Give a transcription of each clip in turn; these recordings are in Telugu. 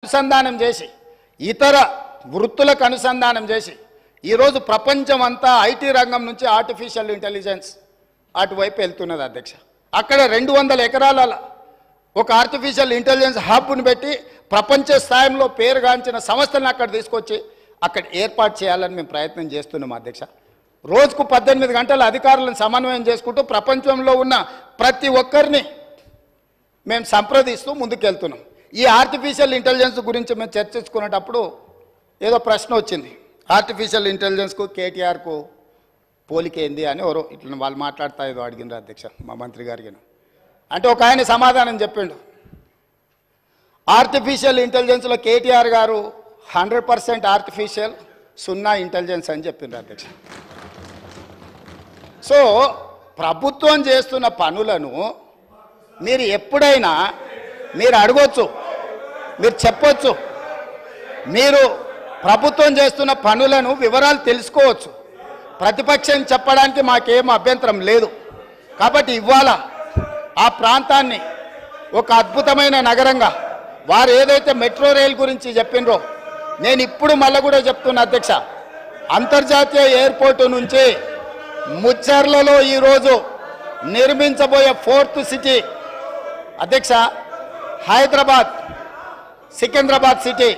అనుసంధానం చేసి ఇతర వృత్తులకు అనుసంధానం చేసి ఈరోజు ప్రపంచం అంతా ఐటీ రంగం నుంచి ఆర్టిఫిషియల్ ఇంటెలిజెన్స్ అటువైపు వెళ్తున్నది అధ్యక్ష. అక్కడ 200 ఎకరాల ఒక ఆర్టిఫిషియల్ ఇంటెలిజెన్స్ హబ్ను పెట్టి ప్రపంచ స్థాయిలో పేరుగాంచిన సంస్థలను అక్కడ తీసుకొచ్చి అక్కడ ఏర్పాటు చేయాలని మేము ప్రయత్నం చేస్తున్నాం అధ్యక్ష. రోజుకు 18 గంటల అధికారులను సమన్వయం చేసుకుంటూ ప్రపంచంలో ఉన్న ప్రతి ఒక్కరిని మేము సంప్రదిస్తూ ముందుకెళ్తున్నాం. ఈ ఆర్టిఫిషియల్ ఇంటెలిజెన్స్ గురించి మేము చర్చించుకునేటప్పుడు ఏదో ప్రశ్న వచ్చింది, ఆర్టిఫిషియల్ ఇంటెలిజెన్స్కు కేటీఆర్కు పోలికేంది అని ఎవరో ఇట్లా వాళ్ళు మాట్లాడుతా ఏదో అడిగినారు అధ్యక్ష మా మంత్రి గారికి. అంటే ఒక ఆయన సమాధానం చెప్పిండు, ఆర్టిఫిషియల్ ఇంటెలిజెన్స్లో కేటీఆర్ గారు 100% ఆర్టిఫిషియల్ 0 ఇంటెలిజెన్స్ అని చెప్పిండ్రు అధ్యక్ష. సో ప్రభుత్వం చేస్తున్న పనులను మీరు ఎప్పుడైనా మీరు అడగొచ్చు, మీరు చెప్పొచ్చు, మీరు ప్రభుత్వం చేస్తున్న పనులను వివరాలు తెలుసుకోవచ్చు. ప్రతిపక్షం చెప్పడానికి మాకేం అభ్యంతరం లేదు. కాబట్టి ఇవాళ ఆ ప్రాంతాన్ని ఒక అద్భుతమైన నగరంగా వారు ఏదైతే మెట్రో రైల్ గురించి చెప్పినరో నేను ఇప్పుడు మళ్ళీ కూడా చెప్తున్నా అధ్యక్ష, అంతర్జాతీయ ఎయిర్పోర్టు నుంచి ముచ్చర్లలో ఈరోజు నిర్మించబోయే 4th సిటీ అధ్యక్ష, హైదరాబాద్, సికింద్రాబాద్ సిటీ,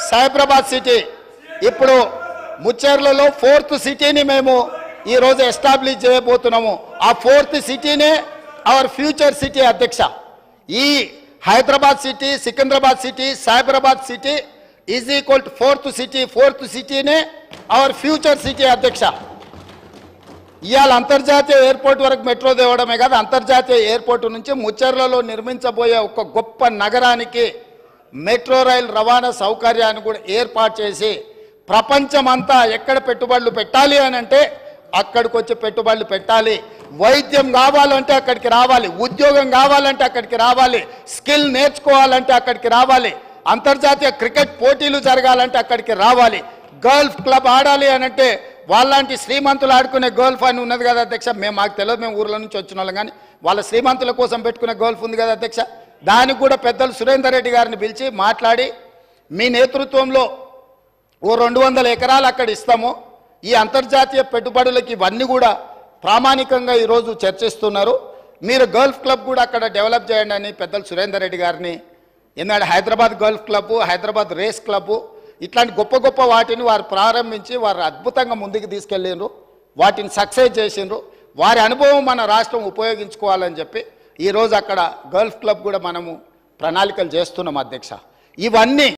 సైబరాబాద్ సిటీ, ఇప్పుడు ముచ్చర్లలో 4th సిటీని మేము ఈరోజు ఎస్టాబ్లిష్ చేయబోతున్నాము. ఆ 4th సిటీనే అవర్ ఫ్యూచర్ సిటీ అధ్యక్ష. ఈ Hyderabad city, Secunderabad city, Cyberabad city is equal to 4th city. 4th సిటీనే అవర్ ఫ్యూచర్ సిటీ అధ్యక్ష. ఇవాళ అంతర్జాతీయ ఎయిర్పోర్ట్ వరకు మెట్రో తేవడమే కాదు, అంతర్జాతీయ ఎయిర్పోర్టు నుంచి ముచ్చర్లలో నిర్మించబోయే ఒక గొప్ప నగరానికి మెట్రో రైల్ రవాణా సౌకర్యాన్ని కూడా ఏర్పాటు చేసి ప్రపంచమంతా ఎక్కడ పెట్టుబడులు పెట్టాలి అని అంటే అక్కడికి వచ్చి పెట్టుబడులు పెట్టాలి. వైద్యం కావాలంటే అక్కడికి రావాలి, ఉద్యోగం కావాలంటే అక్కడికి రావాలి, స్కిల్ నేర్చుకోవాలంటే అక్కడికి రావాలి, అంతర్జాతీయ క్రికెట్ పోటీలు జరగాలంటే అక్కడికి రావాలి, గల్ఫ్ క్లబ్ ఆడాలి అని అంటే వాళ్ళంటి శ్రీమంతులు ఆడుకునే గోల్ఫ్ అని ఉన్నది కదా అధ్యక్ష. మాకు తెలియదు, మేము ఊర్ల నుంచి వచ్చిన వాళ్ళం, కానీ వాళ్ళ శ్రీమంతుల కోసం పెట్టుకునే గోల్ఫ్ ఉంది కదా అధ్యక్ష. దానికి కూడా పెద్దలు సురేందర్ రెడ్డి గారిని పిలిచి మాట్లాడి మీ నేతృత్వంలో ఓ 200 ఎకరాలు అక్కడ ఇస్తాము, ఈ అంతర్జాతీయ పెట్టుబడులకి ఇవన్నీ కూడా ప్రామాణికంగా ఈరోజు చర్చిస్తున్నారు, మీరు గల్ఫ్ క్లబ్ కూడా అక్కడ డెవలప్ చేయండి అని పెద్దలు సురేందర్ రెడ్డి గారిని, ఎందుకంటే Hyderabad golf club, Hyderabad race club, ఇట్లాంటి గొప్ప గొప్ప వాటిని వారు ప్రారంభించి వారు అద్భుతంగా ముందుకు తీసుకెళ్ళిండ్రు, వాటిని సక్సెస్ చేసిండ్రు. వారి అనుభవం మన రాష్ట్రం ఉపయోగించుకోవాలని చెప్పి ఈరోజు అక్కడ గల్ఫ్ క్లబ్ కూడా మనము ప్రణాళికలు చేస్తున్నాం అధ్యక్ష. ఇవన్నీ